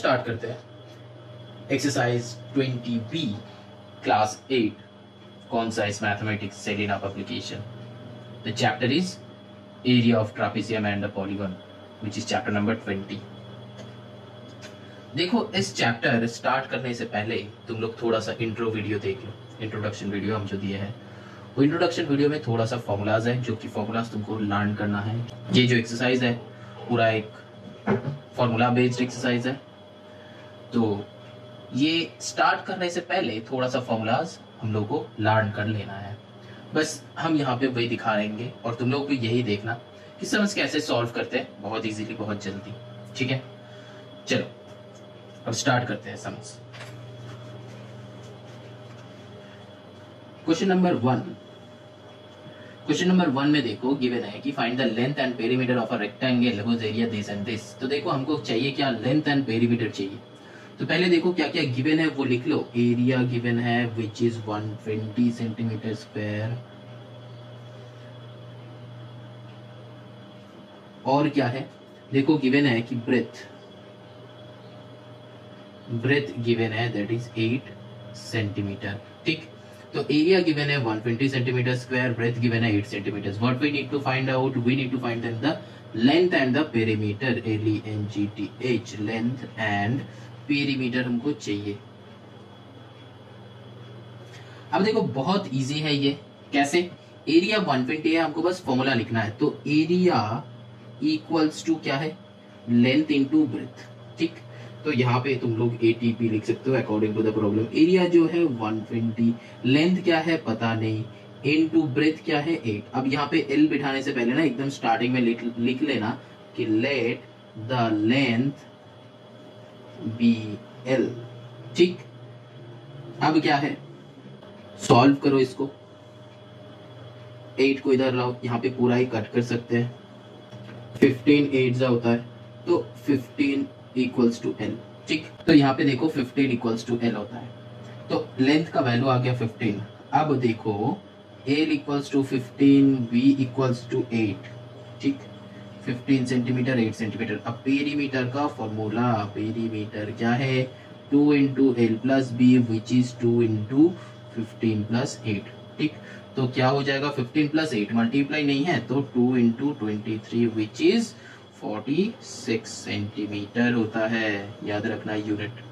Start करते हैं। Exercise 20B class 8, कौन सा इस मैथमेटिक्स से लेना publication. The chapter is area of trapezium and the polygon which is chapter number 20। देखो, इस चैप्टर स्टार्ट करने से पहले तुम लोग थोड़ा सा इंट्रो वीडियो देख लो। इंट्रोडक्शन वीडियो हम जो दिए हैं, वो इंट्रोडक्शन वीडियो में थोड़ा सा फॉर्मूलाज है, जो कि फॉर्मूलाज तुमको लर्न करना है। ये जो एक्सरसाइज है पूरा एक फॉर्मूला बेस्ड एक्सरसाइज है, तो ये स्टार्ट करने से पहले थोड़ा सा फॉर्मूलाज हम लोग को लर्न कर लेना है। बस हम यहाँ पे वही दिखा रहेंगे और तुम लोग भी यही देखना कि समझ कैसे सॉल्व करते हैं, बहुत इजीली, बहुत जल्दी। ठीक है, चलो अब स्टार्ट करते हैं समझ। Question number 1। क्वेश्चन नंबर 1 में देखो गिवन है कि find the length and perimeter of a rectangle whose area this and this. तो देखो हमको चाहिए क्या, लेंथ एंड पेरीमीटर चाहिए। तो पहले देखो क्या क्या गिवन है वो लिख लो। एरिया गिवन है विच इज 120 सेंटीमीटर स्क्वायर, और क्या है देखो गिवन है कि ब्रेथ गिवन है दैट इज 8 सेंटीमीटर। ठीक, तो एरिया गिवन है 120 सेंटीमीटर स्क्वायर, ब्रेथ गिवन है 8 centimetre. What we need to find out, we need to find the length and the perimeter. LENGTH, length and perimeter हमको चाहिए। अब देखो बहुत इजी है ये। कैसे? एरिया 120 है, हमको बस फॉर्मूला लिखना है। तो एरिया इक्वल्स टू क्या है, लेंथ इनटू ब्रेथ। ठीक, तो यहाँ पे तुम लोग ATP लिख सकते हो according to the problem. Area जो है 120, लेंथ क्या है पता नहीं, इनटू ब्रेथ क्या है 8। अब यहाँ पे L बिठाने से पहले ना एकदम स्टार्टिंग में लिख लेना कि let the length be L। ठीक, अब क्या है, सॉल्व करो इसको। 8 को इधर लाओ, यहाँ पे पूरा ही कट कर सकते हैं। 15 8 होता है, तो 15 इक्वल्स टू L। ठीक, तो यहाँ पे देखो 15 इक्वल्स टू L होता है। तो लेंथ का वैल्यू आ गया 15। अब देखो L equals to 15, B equals to 8। ठीक, 15 सेंटीमीटर 8 सेंटीमीटर। अब पेरीमीटर का फॉर्मूला, पेरीमीटर क्या है, 2 into L plus B which is 2 into 15 plus 8। ठीक, तो क्या हो जाएगा, 15 प्लस 8 मल्टीप्लाई नहीं है, तो 2 इंटू 23 विच इज 46 सेंटीमीटर होता है। याद रखना यूनिट।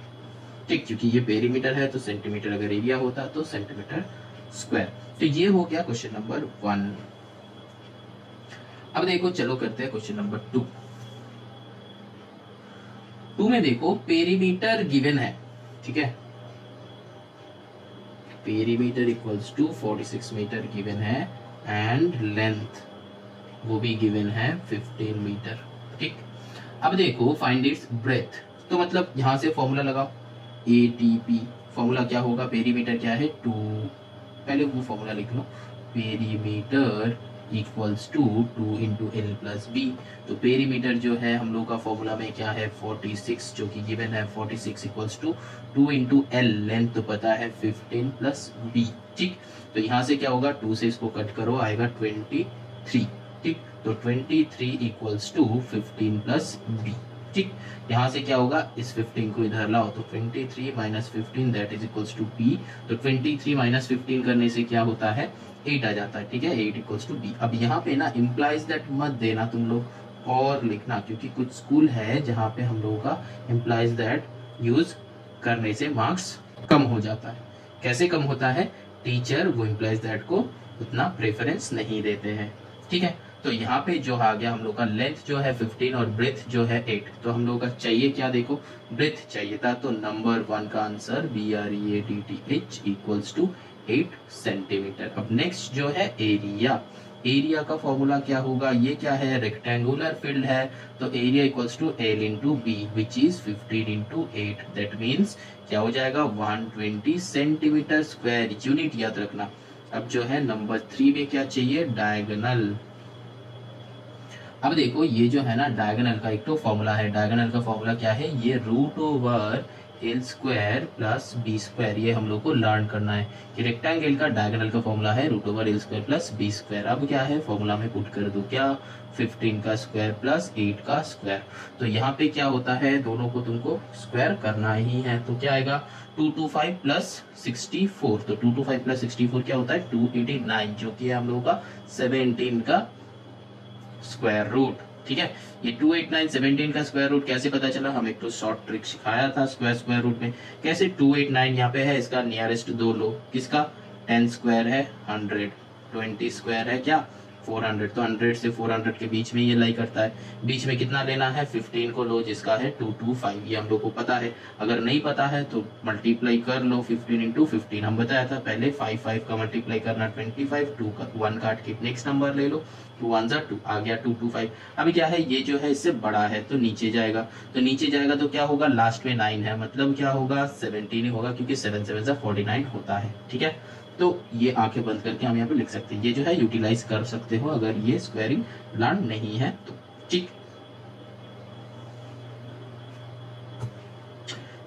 ठीक, क्योंकि ये पेरीमीटर है तो सेंटीमीटर, अगर एरिया होता तो सेंटीमीटर स्क्वायर। तो ये हो गया क्वेश्चन नंबर 1। अब देखो चलो करते हैं क्वेश्चन नंबर 2। 2 में देखो पेरीमीटर गिवन है। ठीक है, perimeter equals to 46 metre given है एंड लेंथ वो भी गिवन है 15 मीटर। ठीक, अब देखो फाइंड इट्स ब्रेथ। तो मतलब यहां से फॉर्मूला लगाओ, ATP। फॉर्मूला क्या होगा, पेरीमीटर क्या है 2, पहले वो फॉर्मूला लिख लो। Perimeter equals to 2 into L plus B। तो पेरीमीटर जो है हम लोग का फॉर्मूला में क्या है 46, जो कि गिवन है 46 equals to 2 into L, length तो पता है 15 प्लस B। ठीक, तो यहाँ से क्या होगा, 2 से इसको कट करो, आएगा 23। ठीक, तो 23 इक्वल्स टू 15 प्लस B। ठीक, यहाँ से क्या होगा, इस 15 को इधर लाओ, तो 23 minus 15 that is equals to B। तो 23 माइनस 15 करने से क्या होता है, 8 आ जाता है। ठीक है, 8 इक्वल्स टू B। अब यहाँ पे ना इम्प्लाइज दैट मत देना तुम लोग और लिखना, क्योंकि कुछ स्कूल है जहाँ पे हम लोगों का इम्प्लाइज दैट यूज करने से मार्क्स कम हो जाता है। कैसे कम होता है, टीचर वो इम्प्लाइज दैट को उतना प्रेफरेंस नहीं देते हैं। ठीक है, तो यहाँ पे जो आ गया हम लोग का लेंथ जो है 15 और ब्रेथ जो है 8। तो हम लोग का चाहिए क्या, देखो ब्रेथ चाहिए था, तो नंबर 1 का answer BREATH equals to 8 centimetre. अब नेक्स्ट जो है एरिया। एरिया का फॉर्मूला क्या होगा, ये क्या है, रेक्टेंगुलर फील्ड है, तो area equals to L into B which is 15 into 8। That means क्या हो जाएगा, 120 सेंटीमीटर स्क्वायर। यूनिट याद रखना। अब जो है नंबर 3 में क्या चाहिए, डायगोनल। अब देखो ये जो है ना डायगोनल का एक तो फॉर्मूला है। डायगोनल का फॉर्मूला क्या है, ये root over L square plus B square, ये हम लोग को लर्न करना है कि रेक्टेंगल का डायगोनल का फॉर्मूला है root over L square plus B square. अब क्या है फॉर्मूला में पुट कर दो, क्या 15 का स्क्वायर प्लस 8 का स्क्वायर। तो यहाँ पे क्या होता है, दोनों को तुमको स्क्वायर करना ही है। तो क्या आएगा 225 प्लस 64, तो 225 प्लस 64 क्या होता है 289, जो कि है हम लोगों का 17 का स्क्वायर रूट। ठीक है, ये 289 17 का स्क्वायर रूट कैसे पता चला, हम एक तो शॉर्ट ट्रिक सिखाया था स्क्वायर रूट में। कैसे 289 यहाँ पे है, इसका नियरेस्ट दो लो, किसका 10 स्क्वायर है 100, 20 स्क्वायर है क्या 400, तो 100 से 400 के बीच में ये लाई करता है। बीच में कितना लेना है 15 को लो, जिसका है 225, ये हम लोग को पता है। अगर नहीं पता है तो मल्टीप्लाई कर लो 15 इंटू 15, हम बताया था पहले 5 का मल्टीप्लाई करना 25, 2 का 1 काट के नेक्स्ट नंबर ले लो, 2 1 2 आ गया 225। अभी क्या है, ये जो है इससे बड़ा है तो नीचे जाएगा, तो नीचे जाएगा तो क्या होगा, लास्ट में 9 है, मतलब क्या होगा 17 ही होगा, क्योंकि 7 7 49 होता है। ठीक है, तो ये आंखें बंद करके हम यहाँ पे लिख सकते हैं, ये जो है यूटिलाइज कर सकते हो अगर ये स्क्वायरिंग लर्न नहीं है तो। ठीक,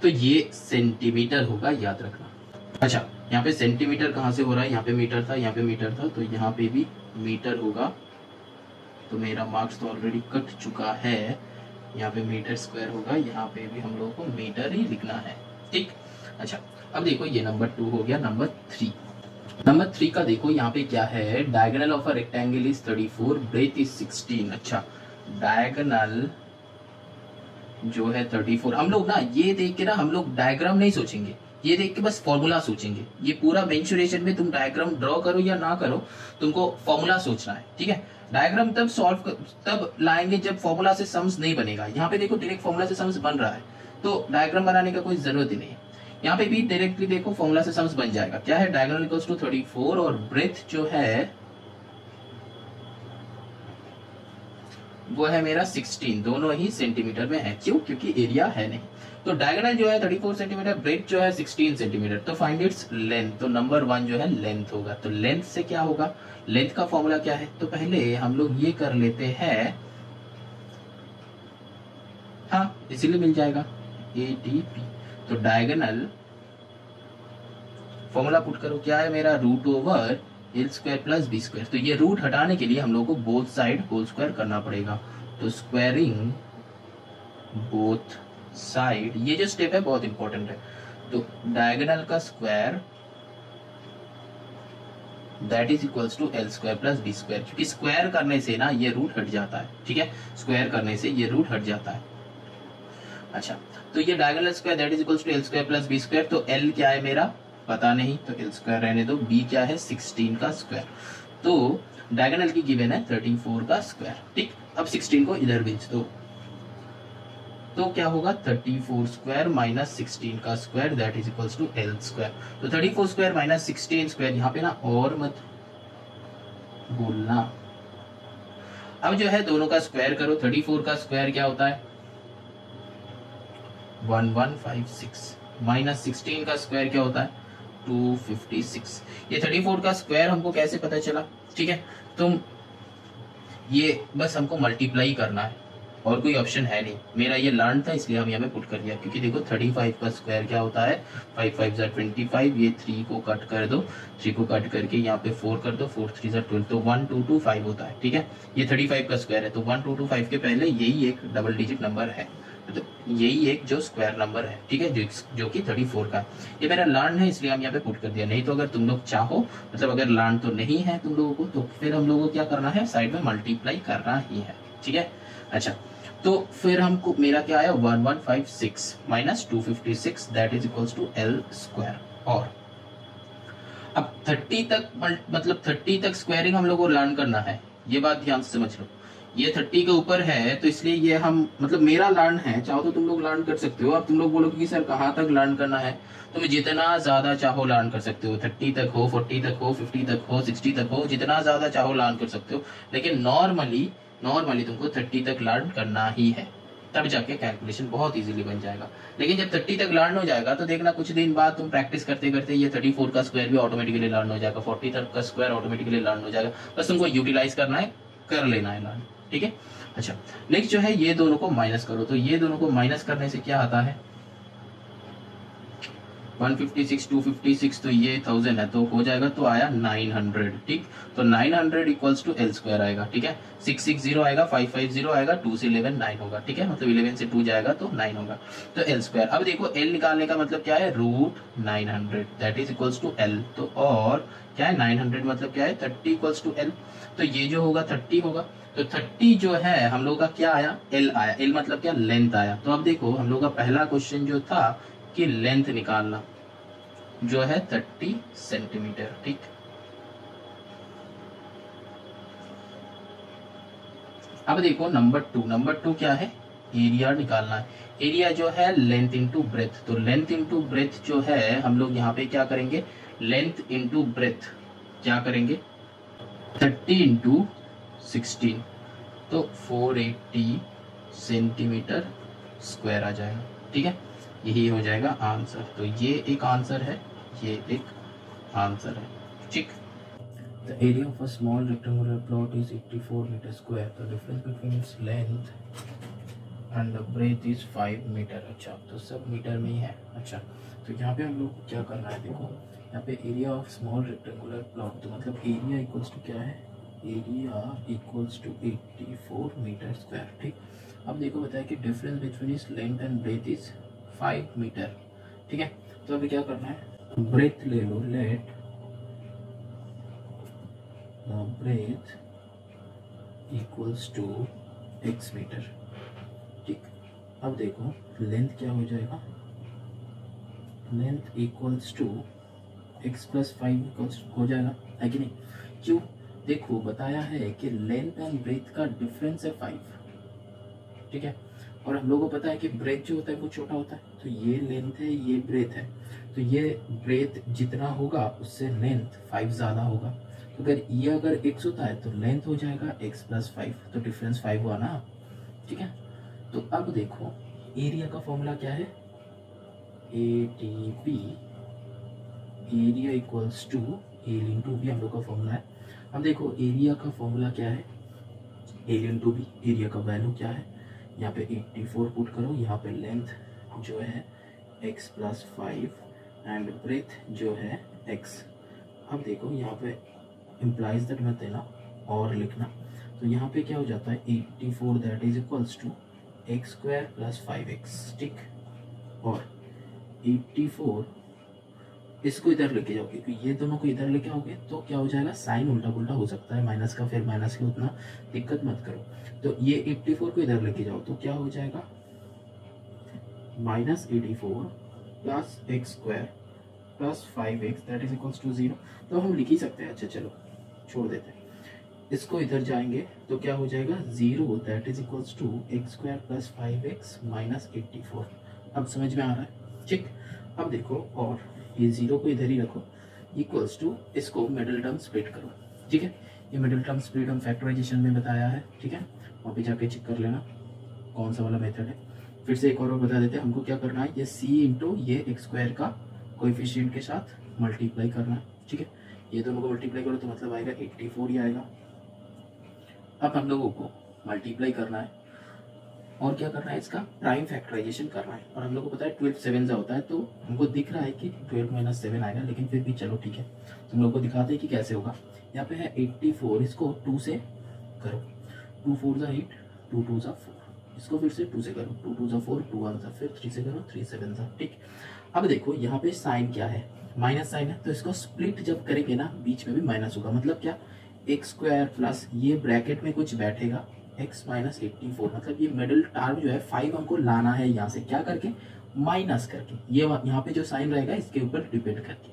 तो ये सेंटीमीटर होगा, याद रखना। अच्छा, यहाँ पे सेंटीमीटर कहाँ से हो रहा है, यहाँ पे मीटर था, यहाँ पे मीटर था, तो यहाँ पे भी मीटर होगा। तो मेरा मार्क्स तो ऑलरेडी कट चुका है, यहाँ पे मीटर स्क्वायर होगा, यहाँ पे भी हम लोगों को मीटर ही लिखना है। ठीक, अच्छा अब देखो ये नंबर 2 हो गया। नंबर 3 का देखो यहाँ पे क्या है, diagonal of a rectangle is 34, breadth is 16। अच्छा, डायगोनल जो है 34, हम लोग ना ये देख के ना हम लोग डायग्राम नहीं सोचेंगे, ये देख के बस फॉर्मूला सोचेंगे। ये पूरा मेंसुरेशन में तुम डायग्राम ड्रॉ करो या ना करो, तुमको फॉर्मूला सोचना है। ठीक है, डायग्राम तब लाएंगे जब फॉर्मूला से सम्स नहीं बनेगा। यहाँ पे देखो डायरेक्ट फॉर्मूला से सम्स बन रहा है, तो डायग्राम बनाने का कोई जरूरत ही नहीं है। यहाँ पे भी डायरेक्टली देखो फॉर्मूला से सम्स बन जाएगा। क्या है, डायगोनल इक्वल्स टू 34 और ब्रेथ जो है वो है मेरा 16, दोनों ही सेंटीमीटर में है। क्यों, क्योंकि एरिया है नहीं। तो डायगोनल जो है 34 सेंटीमीटर, ब्रेथ जो है 16 सेंटीमीटर, तो फाइंड इट्स लेंथ। तो नंबर 1 जो है लेंथ होगा। तो लेंथ से क्या होगा, लेंथ का फॉर्मूला क्या है, तो पहले हम लोग ये कर लेते हैं, हाँ इसीलिए मिल जाएगा ADP। तो डायगोनल फॉर्मूला पुट करो, क्या है मेरा root over L square plus B square. तो ये रूट हटाने के लिए हम लोग को बोथ साइड होल स्क्वायर करना पड़ेगा। तो स्क्वायरिंग बोथ साइड, ये जो स्टेप है बहुत इंपॉर्टेंट है। तो डायगोनल का square that is equals to L square plus B square, क्योंकि स्क्वायर करने से ना ये रूट हट जाता है। ठीक है, स्क्वायर करने से ये रूट हट जाता है। अच्छा, तो ये diagonal square that is equals to L square plus B square. तो एल क्या है मेरा पता नहीं, तो एल स्क्वायर रहने दो। बी क्या है 16 का स्क्वायर, तो डायगोनल की गिवन है 34 का स्क्वायर। ठीक, अब 16 को इधर भेज दो, तो क्या होगा 34 स्क्वायर माइनस 16 का square that is equals to L square. तो 34 स्क्वायर माइनस 16 स्क्वायर, यहाँ पे ना और मत बोलना। अब जो है दोनों का स्क्वायर करो। 34 का स्क्वायर क्या होता है 1156, माइनस 16 का स्क्वायर क्या होता है 256। ये 34 का स्क्वायर हमको कैसे पता चला, ठीक है, तुम ये बस हमको मल्टीप्लाई करना है और कोई ऑप्शन है नहीं। मेरा ये लर्न था इसलिए हम यहाँ पे पुट कर दिया, क्योंकि देखो 35 का स्क्वायर क्या होता है 5 5 25, ये 3 को कट कर दो, 3 को कट करके यहाँ पे 4 कर दो, 4 3 12, तो 1225 होता है। ठीक है, ये 35 का स्क्वायर है, तो 1225 के पहले यही एक डबल डिजिट नंबर है, तो यही एक जो स्क्वायर नंबर है, ठीक है, जो कि 34 का। ये मेरा लर्न है इसलिए हम यहाँ पे पुट कर दिया। नहीं तो अगर तुम लोग चाहो, मतलब अगर लर्न तो नहीं है तुम लोगों को, तो फिर हम लोगों को क्या करना है, साइड में मल्टीप्लाई करना ही है। ठीक है, अच्छा, तो फिर हमको मेरा क्या आया 1156 minus 256 that is equals to L square. और अब 30 तक मतलब 30 तक स्क्वायरिंग हम लोग को लर्न करना है, ये बात ध्यान से समझ लो। ये 30 के ऊपर है तो इसलिए ये हम मतलब मेरा लर्न है, चाहो तो तुम लोग लर्न कर सकते हो। अब तुम लोग बोलोगे कि सर कहाँ तक लर्न करना है, तुम जितना ज्यादा चाहो लर्न कर सकते हो, 30 तक हो, 40 तक हो, 50 तक हो, 60 तक हो, जितना ज्यादा चाहो लर्न कर सकते हो। लेकिन नॉर्मली तुमको 30 तक लर्न करना ही है, तब जाके कैलकुलेशन बहुत इजीली बन जाएगा। लेकिन जब 30 तक लर्न हो जाएगा तो देखना कुछ दिन बाद तुम प्रैक्टिस करते करते ये 34 का स्क्वायर भी ऑटोमेटिकली लर्न हो जाएगा, 40 तक का स्क्वायर ऑटोमेटिकली लर्न हो जाएगा। बस तुमको यूटिलाइज करना है, कर लेना है लर्न। ठीक है, अच्छा, नेक्स्ट जो है ये दोनों को माइनस करो। तो ये दोनों को माइनस करने से क्या आता है 156 256 तो ये 1000 है तो हो जाएगा, तो आया 900। ठीक, तो 900 इक्वल्स टू एल स्क्वायर आएगा। ठीक है, 660 आएगा, 550 आएगा, 2 से 11 9 होगा। ठीक है, मतलब 11 से 2 जाएगा तो 9 होगा, तो एल स्क्वायर। अब देखो एल निकालने का मतलब क्या है, root 900 that is equals to L. तो और क्या है 900 मतलब क्या है 30 इक्वल्स टू एल, तो ये जो होगा 30 होगा। तो 30 जो है हम लोग का क्या आया, एल आया। एल मतलब क्या, लेंथ आया। तो अब देखो हम लोग का पहला क्वेश्चन जो था कि लेंथ निकालना, जो है 30 सेंटीमीटर। ठीक, अब देखो नंबर टू क्या है, एरिया निकालना है। एरिया जो है लेंथ इंटू ब्रेथ, तो लेंथ इंटू ब्रेथ जो है हम लोग यहाँ पे क्या करेंगे, लेंथ इंटू ब्रेथ क्या करेंगे, 30 इंटू 16 तो 480 सेंटीमीटर स्क्वायर आ जाएगा। ठीक है, यही हो जाएगा आंसर। तो ये एक आंसर है, ये एक आंसर है। ठीक, the area of a small rectangular plot is 84 metre square, the difference between its length and the breadth is 5 metre. अच्छा, तो सब मीटर में ही है। अच्छा, तो यहाँ पे हम लोग को क्या करना है, देखो यहाँ पे area of small rectangular plot, तो मतलब एरिया इक्वल्स टू क्या है, area equals to 84 metre square. ठीक, अब देखो बताया कि डिफरेंस बिटवीन इस length and breadth is 5 metre. ठीक है, तो अभी क्या करना है, ब्रेथ ले लो, let the breadth equals to x metre. ठीक, अब देखो लेंथ क्या हो जाएगा, length equals to x plus 5 equals हो जाएगा, है कि नहीं। क्यों, देखो बताया है कि लेंथ एंड ब्रेथ का डिफरेंस है 5। ठीक है, और हम लोगों को पता है कि ब्रेथ जो होता है वो छोटा होता है, तो ये लेंथ है, ये ब्रेथ है, तो ये ब्रेथ जितना होगा उससे लेंथ 5 ज़्यादा होगा। तो अगर ये अगर x होता है तो लेंथ हो जाएगा x प्लस 5, तो डिफरेंस 5 हुआ ना। ठीक है, तो अब देखो एरिया का फॉर्मूला क्या है, ADB, area equals to L into B हम लोग का फॉर्मूला है। अब देखो एरिया का फॉर्मूला क्या है, एल इंटू बी, एरिया का वैल्यू क्या है, यहाँ पे 84 पुट करो, यहाँ पे लेंथ जो है x प्लस 5 एंड ब्रेथ जो है x। अब देखो यहाँ पे इम्प्लाइज दैट मत देना और लिखना, तो यहाँ पे क्या हो जाता है 84 that is equals to x square plus 5x। ठीक, और 84 इसको इधर लेके जाओगे, क्योंकि ये दोनों को इधर लेके आओगे तो क्या हो जाएगा, साइन उल्टा पुल्टा हो सकता है माइनस का, फिर माइनस की उतना दिक्कत मत करो। तो ये 84 को इधर लेके जाओ तो क्या हो जाएगा, minus 84 plus x square plus 5x that is equals to 0। तो हम लिख ही सकते हैं। अच्छा चलो छोड़ देते हैं, इसको इधर जाएंगे तो क्या हो जाएगा 0 that is equals to x square plus 5x minus 84। अब समझ में आ रहा है। ठीक, अब देखो और ये 0 को इधर ही रखो, इक्वल्स टू इसको मिडिल टर्म स्प्लिट करो। ठीक है, ये मिडिल टर्म स्प्लिट हम फैक्टराइजेशन में बताया है। ठीक है, वहाँ पे जाके चेक कर लेना कौन सा वाला मेथड है। फिर से एक और बता देते हैं, हमको क्या करना है, ये c इंटू ये एक्स स्क्वायर का कोएफिशिएंट के साथ मल्टीप्लाई करना है। ठीक है, ये दोनों को मल्टीप्लाई करो तो मतलब आएगा 84 ही आएगा। अब हम लोगों को मल्टीप्लाई करना है और क्या करना है, इसका प्राइम फैक्टराइजेशन करना है। और हम लोग को पता है 12 7 से होता है, तो हमको दिख रहा है कि 12 माइनस 7 आएगा, लेकिन फिर भी चलो ठीक है, तो हम लोग को दिखाते हैं कि कैसे होगा। यहाँ पे है 84, इसको 2 से करो, 2 4 जा 8, 2 2 जा 4, इसको फिर से 2 से करो, 2 2 जा 4, 2 1 जा, फिर 3 से करो, 3 7 जा। ठीक, अब देखो यहाँ पे साइन क्या है, माइनस साइन है, तो इसको स्प्लिट जब करेंगे ना बीच में भी माइनस होगा, मतलब क्या एक्स स्क्वायर प्लस ये ब्रैकेट में कुछ बैठेगा x माइनस 84, मतलब ये मिडिल टर्म जो है 5 हमको लाना है यहाँ से क्या करके, माइनस करके, ये यहाँ पे जो साइन रहेगा इसके ऊपर डिपेंड करके।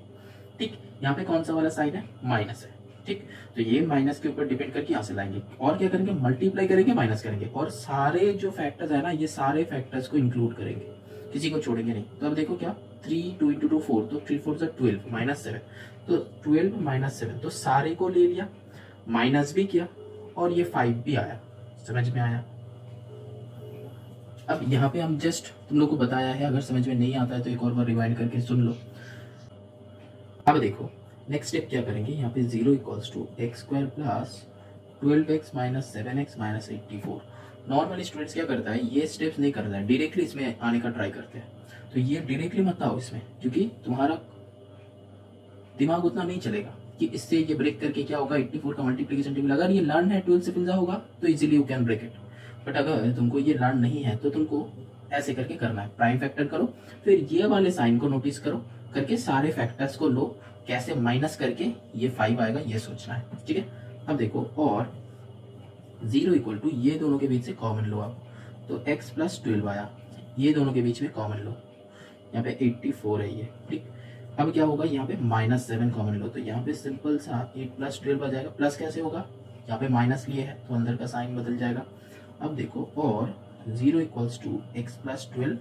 ठीक, यहाँ पे कौन सा वाला साइन है, माइनस है। ठीक, तो ये माइनस के ऊपर डिपेंड करके यहाँ से लाएंगे और क्या करेंगे, मल्टीप्लाई करेंगे, माइनस करेंगे, और सारे जो फैक्टर्स है ना ये सारे फैक्टर्स को इंक्लूड करेंगे, किसी को छोड़ेंगे नहीं। तो अब देखो क्या 3 2 इंटू 2 4, तो 3 4 जा 12 माइनस 7, तो 12 माइनस 7, तो सारे को ले लिया, माइनस भी किया और ये 5 भी आया। समझ में आया। अब यहाँ पे हम जस्ट तुम लोग को बताया है, अगर समझ में नहीं आता है तो एक और बार रिवाइंड करके सुन लो। अब देखो नेक्स्ट स्टेप क्या करेंगे, यहाँ पे 0 equals to x square plus 12x minus 7x minus 84, normal students क्या करता है, ये स्टेप्स नहीं करता है, डायरेक्टली इसमें आने का ट्राई करते हैं। तो ये डायरेक्टली मत आओ इसमें, क्योंकि तुम्हारा दिमाग उतना नहीं चलेगा कि इससे ये ब्रेक करके क्या होगा 84 का मल्टीप्लिकेशन टेबल। अगर ये लर्न है 12 से पिज्जा होगा तो easily you can break it, but अगर तुमको ये लर्न नहीं है तो तुमको ऐसे करके करना है। प्राइम फैक्टर करो, फिर ये वाले साइन को नोटिस करो, करके सारे फैक्टर्स को लो, कैसे माइनस करके ये 5 आएगा ये सोचना है, ठीक है। अब देखो, और 0 इक्वल टू ये दोनों के बीच से कॉमन लो आप, तो x प्लस 12 आया, ये दोनों के बीच में कॉमन लो, यहाँ पे 84 है ये, ठीक। अब क्या होगा, यहाँ पे -7 कॉमन लो, तो यहाँ पे सिंपल सा 8 प्लस 12 आ जाएगा। प्लस कैसे होगा, यहाँ पे माइनस लिए है तो अंदर का साइन बदल जाएगा। अब देखो, और 0 equals to x plus 12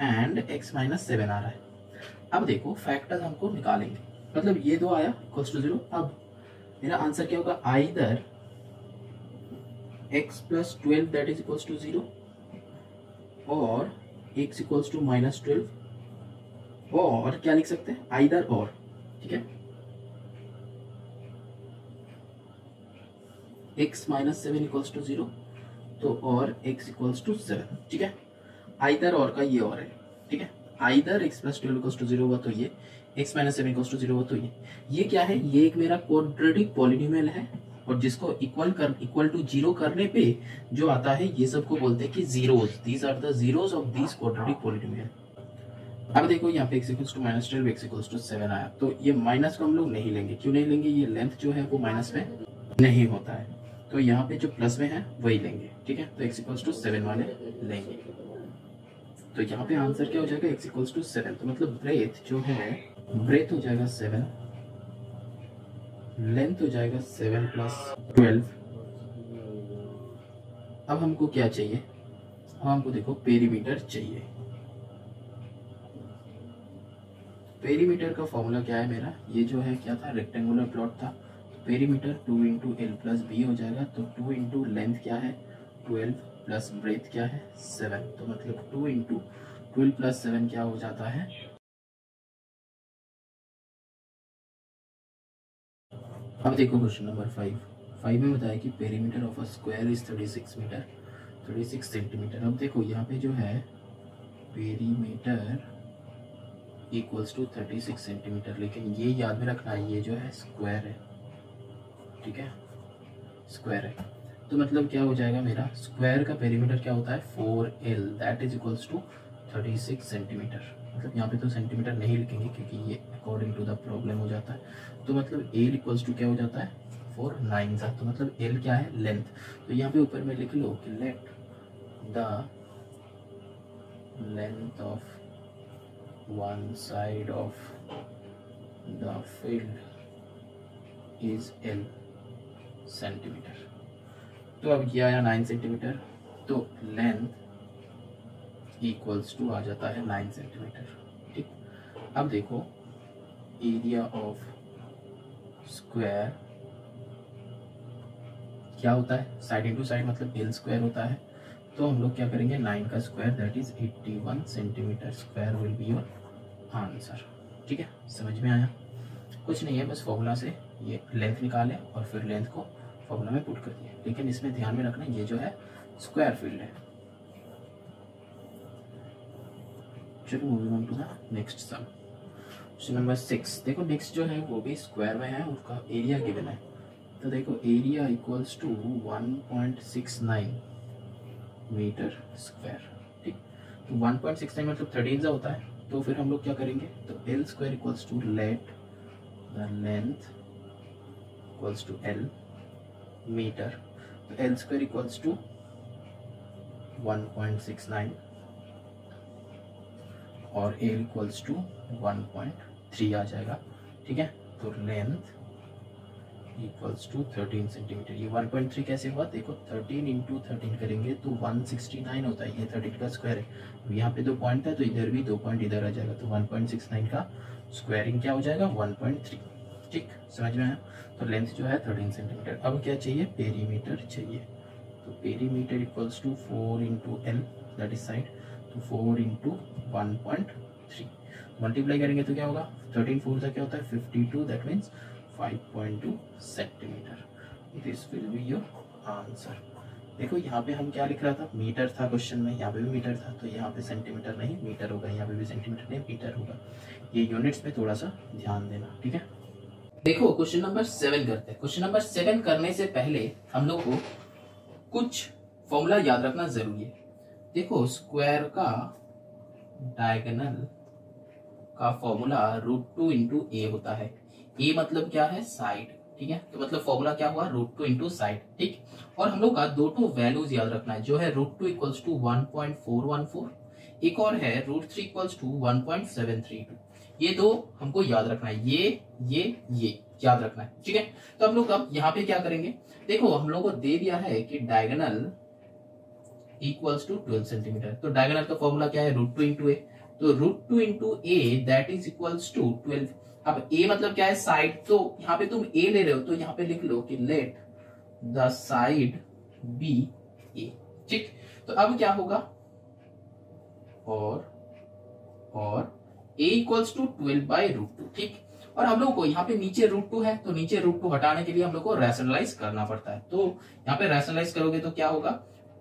and x minus 7 आ रहा है। अब देखो फैक्टर्स हमको निकालेंगे, मतलब ये दो आया इक्वल्स टू 0। अब मेरा आंसर क्या होगा, either x plus 12 that is equals to 0 और x इक्वल्स टू -12, और क्या लिख सकते हैं, आइदर और, ठीक है। x माइनस 7 इक्वल्स टू 0, तो और x इक्वल्स टू 7, ठीक है। आइदर और का ये और है, ठीक है। Either x plus 12 equals to 0 हुआ तो ये, x माइनस 7 इक्वल्स टू 0 हुआ तो ये क्या है, ये एक मेरा क्वाड्रेटिक पॉलिनोमियल है, और जिसको इक्वल टू 0 करने पे जो आता है ये सबको बोलते हैं कि zeros, these are the zeros of this quadratic polynomial. अब देखो यहाँ पे x equals to -12, x equals to 7 आया, तो ये माइनस को हम लोग नहीं लेंगे। क्यों नहीं लेंगे, ये लेंथ जो है वो माइनस में नहीं होता है, तो यहाँ पे जो प्लस में है वही लेंगे, ठीक है। तो x इक्वल्स टू 7 वाले लेंगे, तो यहाँ पे आंसर क्या हो जाएगा, x इक्वल्स टू 7, तो मतलब ब्रेथ जो है, ब्रेथ हो जाएगा 7, लेंथ हो जाएगा 7 प्लस 12। अब हमको क्या चाहिए, अब हमको देखो पेरीमीटर चाहिए। पेरीमीटर का फॉर्मूला क्या है मेरा, ये जो है क्या था, रेक्टेंगुलर प्लॉट था, perimeter 2 into L plus B हो जाएगा। तो 2 इंटू लेंथ क्या है 12 प्लस ब्रेथ क्या है 7, तो मतलब 2 इंटू 12 प्लस 7 क्या हो जाता है। अब देखो क्वेश्चन नंबर 5 में बताया कि perimeter of a square is 36 metre, 36 centimetre. अब देखो यहाँ पे जो है पेरीमीटर इक्वल्स टू 36 सेंटीमीटर, लेकिन ये याद में रखना है ये जो है स्क्वायर है, ठीक है, स्क्वायर है। तो मतलब क्या हो जाएगा, मेरा स्क्वायर का पेरीमीटर क्या होता है 4L, that is equals to 36 centimetre. मतलब यहाँ पे तो सेंटीमीटर नहीं लिखेंगे क्योंकि ये अकॉर्डिंग टू द प्रॉब्लम हो जाता है। तो मतलब L इक्वल्स टू क्या हो जाता है 4 9 सा, तो मतलब L क्या है लेंथ। तो यहाँ पे ऊपर में लिख लो कि let the length of one side of the field is L centimetre. तो अब ये आया 9 सेंटीमीटर, तो लेंथ इक्वल्स टू आ जाता है 9 सेंटीमीटर, ठीक। अब देखो एरिया ऑफ स्क्वायर क्या होता है, साइड इंटू साइड मतलब L स्क्वायर होता है। तो हम लोग क्या करेंगे 9 का square that is 81 centimetre square will be your answer, ठीक है। समझ में आया, कुछ नहीं है, बस फॉर्मूला से ये लेंथ निकाले और फिर लेंथ को फॉर्मूला में पुट कर दिए, लेकिन इसमें ध्यान में रखना ये जो है स्क्वायर फील्ड है। चलो moving on to the next sum, question number 6। देखो नेक्स्ट जो है वो भी स्क्वायर में है, उसका एरिया गिवन है। तो देखो area equals to 1.69 metre square, ठीक। तो 1.69 मतलब 13 होता है, तो फिर हम लोग क्या करेंगे, तो L square equals to let the length equals to L metre, तो L स्क्वायर इक्वल्स टू 1.69 और L इक्वल्स टू 1.3 आ जाएगा, ठीक है। तो लेंथ इक्वल्स टू 13 सेंटीमीटर। ये 1.3 कैसे हुआ, देखो 13 इंटू 13 करेंगे तो 169 होता है, ये 13 का स्क्वायर है। यहाँ पे 2 पॉइंट है तो इधर भी 2 पॉइंट इधर आ जाएगा, तो 1.69 का स्क्वायरिंग क्या हो जाएगा 1.3, ठीक। समझ में आया। तो लेंथ जो है 13 सेंटीमीटर। अब क्या चाहिए, पेरीमीटर चाहिए। तो perimeter equals to 4 into L that is side, तो 4 इंटू 1.3 मल्टीप्लाई करेंगे तो क्या होगा, 13 4 का क्या होता है 52, that means 5.2 centimetre. This will be your answer. देखो यहाँ पे हम क्या लिख रहा था, मीटर था क्वेश्चन में, यहाँ पे भी मीटर था, तो यहाँ पे सेंटीमीटर नहीं मीटर होगा, यहाँ पे भी सेंटीमीटर नहीं मीटर होगा। ये यूनिट्स पे थोड़ा सा ध्यान देना, ठीक है। देखो क्वेश्चन नंबर 7 करते हैं। क्वेश्चन नंबर 7 करने से पहले हम लोग को कुछ फॉर्मूला याद रखना जरूरी है। देखो स्क्वायर का डायगोनल का फॉर्मूला √2 इंटू ए होता है। ए मतलब क्या है, साइड, ठीक है। तो मतलब फॉर्मूला क्या हुआ, √2 इंटू साइड, ठीक। और हम लोग का दो तो वैल्यूज याद रखना है, जो है √2 इक्वल्स टू 1.414, एक और है √3 इक्वल्स टू 1.732। ये दो हमको याद रखना है, ये याद रखना है, ठीक है। तो हम लोग अब यहाँ पे क्या करेंगे, देखो हम लोग को दे दिया है कि डायगोनल इक्वल्स टू 12 सेंटीमीटर। तो डायगोनल का फॉर्मूला क्या है, √2 इंटू ए। तो √2 into A that is equals to 12। अब ए मतलब क्या है, साइड। तो यहाँ पे तुम ए ले रहे हो तो यहाँ पे लिख लो कि लेट द साइड बी ए, ठीक। तो अब क्या होगा, और a इक्वल्स टू 12/√2, ठीक। और हम लोग को यहाँ पे नीचे √2 है, तो नीचे √2 हटाने के लिए हम लोग को रैशनलाइज करना पड़ता है। तो यहाँ पे रैशनलाइज करोगे तो क्या होगा,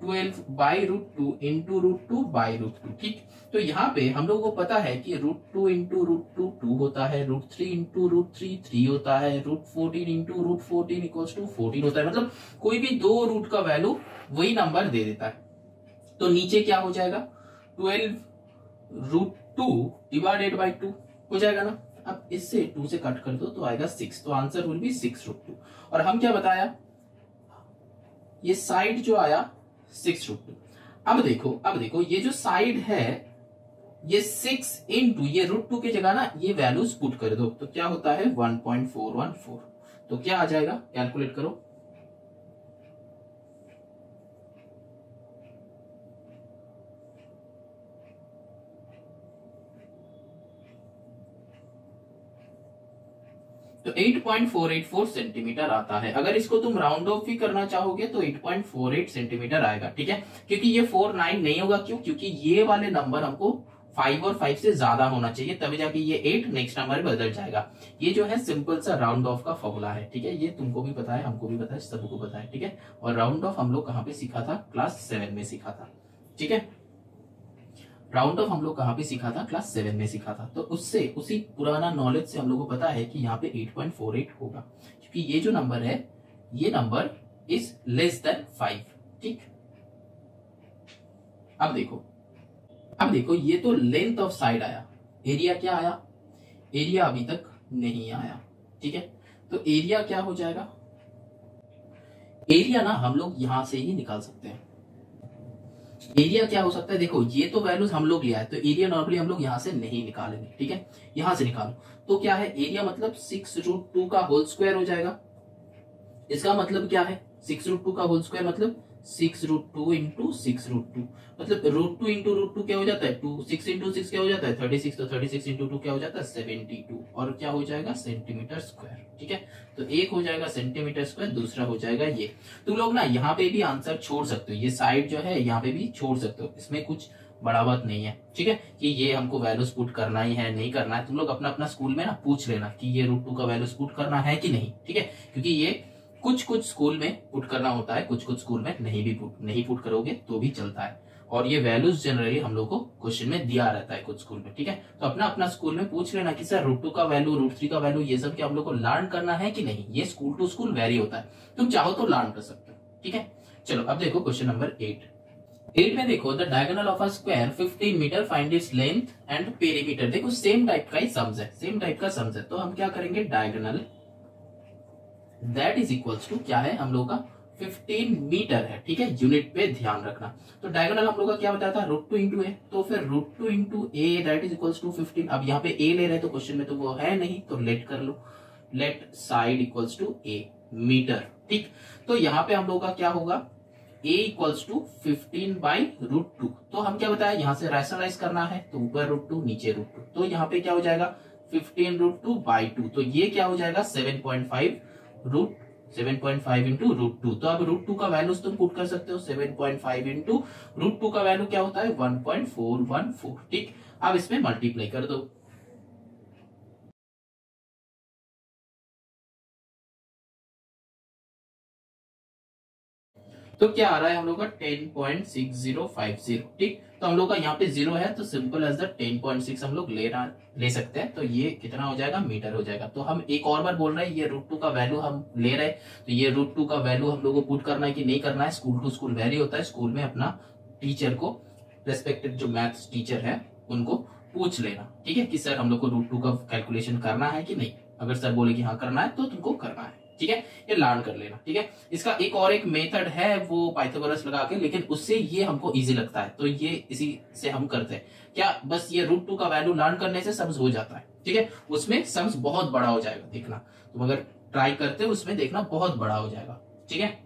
12/√2 इंटू √2/√2, ठीक। तो यहाँ पे हम लोग को पता है कि √2 इंटू √2 2 होता है, √3 इंटू √3 3 होता है, √14 इंटू √14 इक्वल्स टू 14 होता है। मतलब कोई भी दो रूट का वैल्यू वही नंबर दे देता है। तो नीचे क्या हो जाएगा, 12√2 डिवाइडेड बाई 2 हो जाएगा ना। अब इससे 2 से कट कर दो तो आएगा 6, तो आंसर विल बी 6√2। और हम क्या बताया, ये साइड जो आया 6√2। अब देखो ये जो साइड है ये 6 इंटू ये √2 की जगह ना ये वैल्यूज पुट कर दो, तो क्या होता है 1.414। तो क्या आ जाएगा, कैलकुलेट करो। तो 8.484 सेंटीमीटर आता है। अगर इसको तुम राउंड ऑफ भी करना चाहोगे तो 8.48 सेंटीमीटर आएगा, ठीक है। क्योंकि ये 49 नहीं होगा, क्यों, क्योंकि ये वाले नंबर हमको 5 और 5 से ज्यादा होना चाहिए, तभी जाके ये 8 नेक्स्ट नंबर बदल जाएगा। ये जो है सिंपल सा राउंड ऑफ का फॉर्मूला है, ठीक है। ये तुमको भी पता है, हमको भी पता है, सबको पता है, ठीक है। और राउंड ऑफ हम लोग कहाँ पे सीखा था, क्लास 7 में सीखा था, ठीक है। राउंड ऑफ हम लोग कहाँ पे सीखा था, क्लास 7 में सीखा था। तो उससे उसी पुराना नॉलेज से हम लोग को पता है कि यहाँ पे 8.48 होगा, क्योंकि ये जो नंबर है ये नंबर इज लेस देन 5, ठीक। अब देखो ये तो लेंथ ऑफ साइड आया, एरिया क्या आया, एरिया अभी तक नहीं आया, ठीक है। तो एरिया क्या हो जाएगा, एरिया ना हम लोग यहां से ही निकाल सकते हैं। एरिया क्या हो सकता है, देखो ये तो वैल्यूज हम लोग लिया है, तो एरिया नॉर्मली हम लोग यहां से नहीं निकालेंगे, ठीक है। यहां से निकालो तो क्या है, एरिया मतलब 6√2 का होल स्क्वायर हो जाएगा। इसका मतलब क्या है, 6√2 का होल स्क्वायर मतलब 6√2 इंटू 6√2, मतलब √2 इंटू √2 क्या हो जाता है 2, 6 इंटू 6 क्या हो जाता है 36, तो 36 इंटू 2 क्या हो जाता है 72, और क्या हो जाएगा सेंटीमीटर स्क्वायर, ठीक है। तो एक हो जाएगा सेंटीमीटर स्क्वायर, दूसरा हो जाएगा ये। तुम लोग ना यहाँ पे भी आंसर छोड़ सकते हो, ये साइड जो है यहाँ पे भी छोड़ सकते हो, इसमें कुछ बड़ा बात नहीं है, ठीक है। कि ये हमको वैल्यूज पुट करना ही है नहीं करना है, तुम लोग अपना अपना स्कूल में ना पूछ लेना कि ये √2 का वैल्यूज पुट करना है कि नहीं, ठीक है। क्योंकि ये कुछ स्कूल में पुट करना होता है, कुछ स्कूल में नहीं पुट करोगे तो भी चलता है। और ये वैल्यूज जनरली हम लोग को क्वेश्चन में दिया रहता है कुछ स्कूल में, ठीक है। तो अपना अपना स्कूल में पूछ लेना कि सर √2 का वैल्यू, √3 का वैल्यू, ये सब क्या हम लोग को लर्न करना है कि नहीं। ये स्कूल टू स्कूल वेरी होता है, तुम चाहो तो लर्न कर सकते हो, ठीक है। चलो अब देखो क्वेश्चन नंबर 8 में देखो, the diagonal of a square 15 metre, find its length and perimeter. देखो सेम टाइप का ही सम्स है, सेम टाइप का सम्स है। तो हम क्या करेंगे, diagonal that is equals to क्या है हम लोग का 15 मीटर है, ठीक है। यूनिट पे ध्यान रखना। तो डायगोनल हम लोग का क्या बताया था, √2 इंटू ए, तो फिर √2 into A that is equals to 15। अब यहाँ पे ए ले रहे तो क्वेश्चन में तो वो है नहीं, तो लेट कर लो, let side equals to a metre, ठीक। तो यहाँ पे हम लोग का क्या होगा, a इक्वल्स टू 15/√2। तो हम क्या बताया, यहाँ से रैशनलाइज करना है, तो ऊपर √2 नीचे √2, तो यहाँ पे क्या हो जाएगा 15√2/2। तो ये क्या हो जाएगा 7.5 इंटू √2। तो अब √2 का वैल्यूज तुम पुट कर सकते हो, 7.5 इंटू √2 का वैल्यू क्या होता है 1.414, ठीक। अब इसमें मल्टीप्लाई कर दो। तो क्या आ रहा है हम लोग का 10.6050। ठीक, तो हम लोग का यहाँ पे 0 है तो सिंपल एज द 10.6 हम लोग ले सकते हैं। तो ये कितना हो जाएगा, मीटर हो जाएगा। तो हम एक और बार बोल रहे हैं, ये √2 का वैल्यू हम ले रहे हैं, तो ये √2 का वैल्यू हम लोग को पुट करना है कि नहीं करना है। स्कूल टू स्कूल वेरी होता है। स्कूल में अपना टीचर को, रेस्पेक्टेड जो मैथ्स टीचर है उनको पूछ लेना, ठीक है, कि सर हम लोग को √2 का कैलकुलेशन करना है कि नहीं। अगर सर बोले कि हाँ करना है तो तुमको करना है, ठीक है, ये लर्न कर लेना। ठीक है, इसका एक मेथड है वो पाइथागोरस लगा के, लेकिन उससे ये हमको इजी लगता है तो ये इसी से हम करते हैं। क्या बस ये √2 का वैल्यू लर्न करने से सम्स हो जाता है, ठीक है, उसमें सम्स बहुत बड़ा हो जाएगा, देखना तुम अगर ट्राई करते हो उसमें देखना बहुत बड़ा हो जाएगा, ठीक है,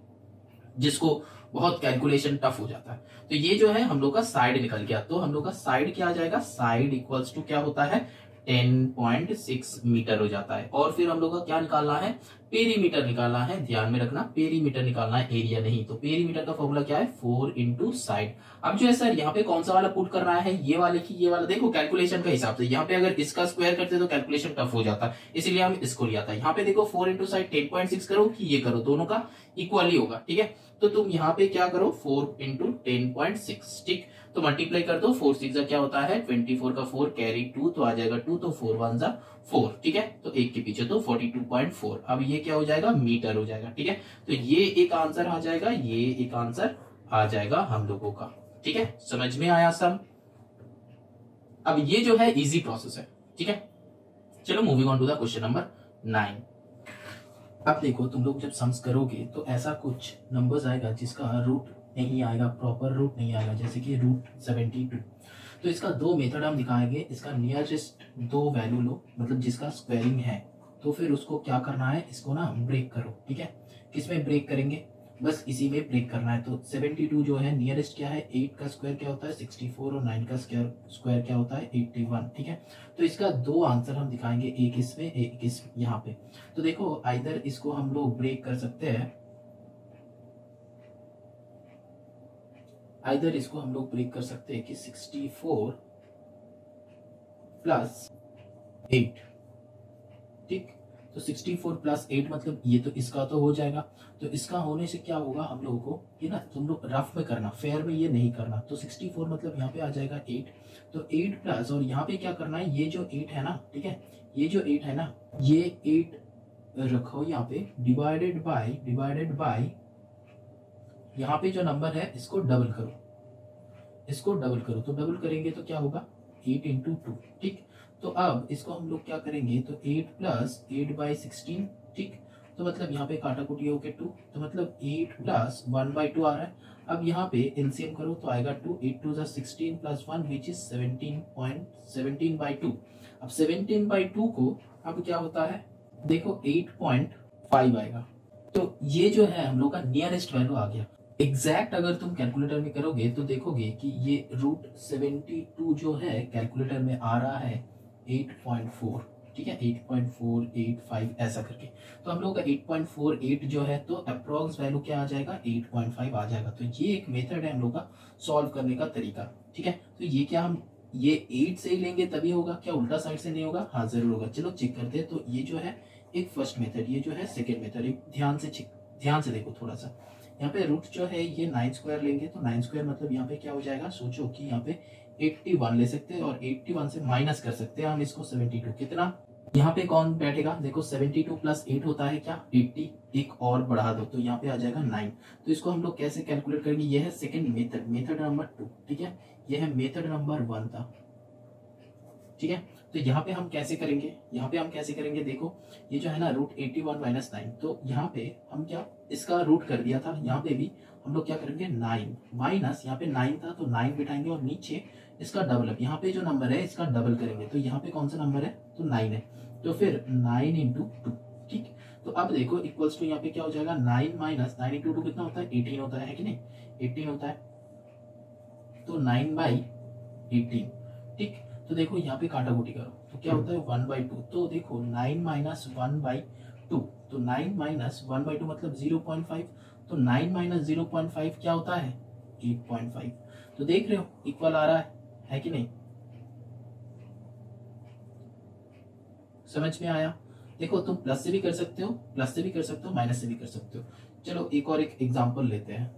जिसको बहुत कैलकुलेशन टफ हो जाता है। तो ये जो है हम लोग का साइड निकल गया। तो हम लोग का साइड क्या आ जाएगा, साइड इक्वल्स टू क्या होता है, 10.6 मीटर हो जाता है। और फिर हम लोग का क्या निकालना है, पेरीमीटर निकालना है। ध्यान में रखना, पेरीमीटर निकालना है, एरिया नहीं। तो पेरीमीटर का फॉर्मूला क्या है, 4 इंटू साइड। अब जो है सर यहाँ पे कौन सा वाला पुट करना है, ये वाले की ये वाला। देखो कैलकुलेशन का हिसाब से यहाँ पे अगर इसका स्क्वायर करते तो कैलकुलेशन टफ हो जाता, इसीलिए हम इसको लिया था। यहाँ पे देखो 4 इंटू साइड 10.6 करो कि ये करो, दोनों का इक्वली होगा, ठीक है। तो तुम यहाँ पे क्या करो, 4 इंटू 10.6, ठीक, तो मल्टीप्लाई कर दो। 4 6 क्या होता है 24 का 4 कैरी 2 तो आ जाएगा 2, तो 4 1 4, ठीक है, तो एक के पीछे तो 42.4। अब ये क्या हो जाएगा, मीटर हो जाएगा, ठीक है। तो ये एक आंसर आ जाएगा, ये एक आंसर आ जाएगा हम लोगों का, ठीक है, समझ में आया सब। अब ये जो है इजी प्रोसेस है, ठीक है। चलो moving on to the question number 9। अब देखो तुम लोग जब सम्स करोगे तो ऐसा कुछ नंबर्स आएगा जिसका रूट नहीं आएगा, प्रॉपर रूट नहीं आएगा, जैसे कि √72। तो इसका दो मेथड हम दिखाएंगे। इसका नियरेस्ट दो वैल्यू लो, मतलब जिसका स्क्वायरिंग है, तो फिर उसको क्या करना है, इसको ना ब्रेक करो, ठीक है। किसमें ब्रेक करेंगे, बस इसी में ब्रेक करना है। तो 72 जो है नियरेस्ट क्या है, 8 का स्क्वायर क्या होता है 64 और 9 का स्क्वायर क्या होता है 81, ठीक है। तो इसका दो आंसर हम दिखाएंगे, एक इसमें एक इस यहाँ पे। तो देखो आइदर इसको हम लोग ब्रेक कर सकते हैं, आइदर इसको हम लोग ब्रेक कर सकते हैं कि 64 प्लस 8, ठीक। तो 64 प्लस 8 मतलब ये तो इसका तो हो जाएगा। तो इसका होने से क्या होगा, हम लोगों को ये ना तुम लोग रफ में करना, फेयर में ये नहीं करना। तो 64 मतलब यहाँ पे आ जाएगा 8, तो 8 प्लस, और यहाँ पे क्या करना है, ये जो 8 है ना, ठीक है, ये जो 8 है ना, ये 8 रखो यहाँ पे, डिवाइडेड बाय यहाँ पे जो नंबर है इसको डबल करो, इसको डबल करो। तो डबल करेंगे तो क्या होगा 8 इंटू 2, ठीक। तो अब इसको हम लोग क्या करेंगे, तो 8 प्लस 8/16, ठीक। तो मतलब यहाँ पे काटा कुटी होके 2, तो मतलब 8 प्लस 1/2 आ रहा है। अब यहाँ पे एलसीएम करो तो आएगा 2, 8 2 16 प्लस 1 विच इज 17.17/2। अब 17/2 को अब क्या होता है, देखो 8.5 आएगा। तो ये जो है हम लोग का नियरेस्ट वैल्यू आ गया। एग्जैक्ट अगर तुम कैलकुलेटर में करोगे तो देखोगे कि ये √72 जो है कैलकुलेटर में आ रहा है 8.4, ठीक है, 8.485 ऐसा करके। तो हम लोग का 8.48 जो है, तो अप्रोक्स वैल्यू क्या आ जाएगा 8.5 आ जाएगा। तो ये एक मेथड है हम लोग का सॉल्व करने का तरीका, ठीक है। तो ये क्या हम ये 8 से ही लेंगे तभी होगा क्या, उल्टा साइड से नहीं होगा, हाँ जरूर होगा। चलो चेक करते हैं। तो ये जो है एक फर्स्ट मेथड, ये जो है सेकेंड मेथड। एक ध्यान से देखो थोड़ा सा। यहाँ पे रूट जो है ये 9 स्क्वायर लेंगे, तो 9 स्क्वायर मतलब यहाँ पे क्या हो जाएगा, सोचो कि यहाँ पे 81 ले सकते हैं, और 81 से माइनस कर सकते हैं हम इसको 72, कितना यहाँ पे कौन बैठेगा, देखो 72 प्लस 8 होता है क्या 80, एक और बढ़ा दो तो यहाँ पे आ जाएगा 9। तो इसको हम लोग कैसे कैलकुलेट करेंगे, ये है सेकेंड मेथड, मेथड नंबर 2, ठीक है। ये है मेथड नंबर 1 था, ठीक है। तो यहाँ पे हम कैसे करेंगे, देखो ये जो है ना √81 माइनस 9, तो यहाँ पे हम क्या इसका रूट कर दिया था, यहाँ पे भी हम लोग क्या करेंगे 9 माइनस, यहाँ पे 9 था तो 9 बिठाएंगे, और नीचे इसका डबल, यहाँ पे जो नंबर है इसका डबल करेंगे। तो यहाँ पे कौन सा नंबर है, तो 9 है, तो फिर 9 इंटू 2, ठीक। तो अब देखो इक्वल्स टू यहाँ पे क्या हो जाएगा 9 माइनस 9 इंटू 2 कितना होता है 18 होता है कि नहीं, 18 होता है। तो 9/18, ठीक। तो देखो यहाँ पे काटा कुटी करो तो क्या होता है 1/2। तो देखो 9 माइनस 1/2, तो 9 माइनस 1/2 मतलब 0.5, तो 9 माइनस 0.5 क्या होता है 8.5। तो देख रहे हो इक्वल आ रहा है कि नहीं, समझ में आया। देखो तुम प्लस से भी कर सकते हो, माइनस से भी कर सकते हो। चलो एक और एक एग्जांपल लेते हैं।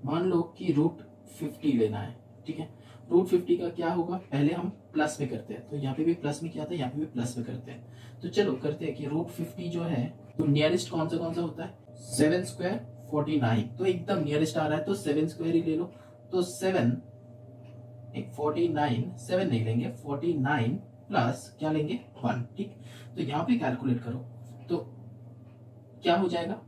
मान लो कि रूट 50 लेना है, ठीक है। रूट 50 का क्या होगा, पहले हम प्लस में करते हैं, तो यहाँ पे भी प्लस में क्या था, यहाँ पे भी प्लस में करते हैं। तो चलो करते हैं कि रूट 50 जो है तो नियरेस्ट कौन सा होता है, 7 स्क्वायर 49, तो एकदम नियरेस्ट आ रहा है तो 7 स्क्वायर ही ले लो। तो 7 49 7 नहीं लेंगे, 49 प्लस क्या लेंगे 1, ठीक। तो यहाँ पे कैलकुलेट करो तो क्या हो जाएगा,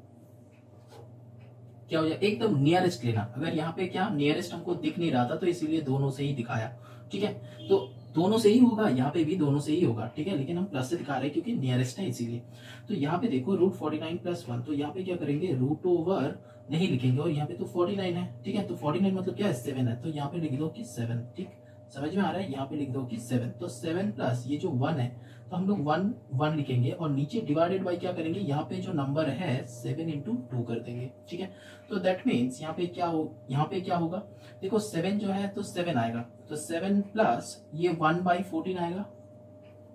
एकदम नियरेस्ट लेना। अगर यहाँ पे क्या नियरेस्ट हमको दिख नहीं रहा था तो इसीलिए दोनों से ही दिखाया, ठीक है। तो दोनों से ही होगा, यहाँ पे भी दोनों से ही होगा, ठीक है, लेकिन हम प्लस से दिखा रहे हैं क्योंकि नियरेस्ट है इसीलिए। तो यहाँ पे देखो रूट 49 प्लस 1, तो यहाँ पे क्या करेंगे, रूट ओवर नहीं लिखेंगे, और यहाँ पे तो 49 है, ठीक है। तो 49 मतलब क्या है, 7 है, तो यहाँ पे लिख दो कि 7, ठीक, समझ में आ रहा है। यहाँ पे लिख दो कि 7, तो 7 प्लस ये जो 1 है तो हम लोग 1 लिखेंगे, और नीचे डिवाइडेड बाय क्या करेंगे, यहाँ पे जो नंबर है 7 इंटू 2 कर देंगे, ठीक है। तो दैट मीन्स यहाँ पे क्या होगा, देखो 7 जो है तो 7 आएगा, तो 7 प्लस ये 1/14 आएगा,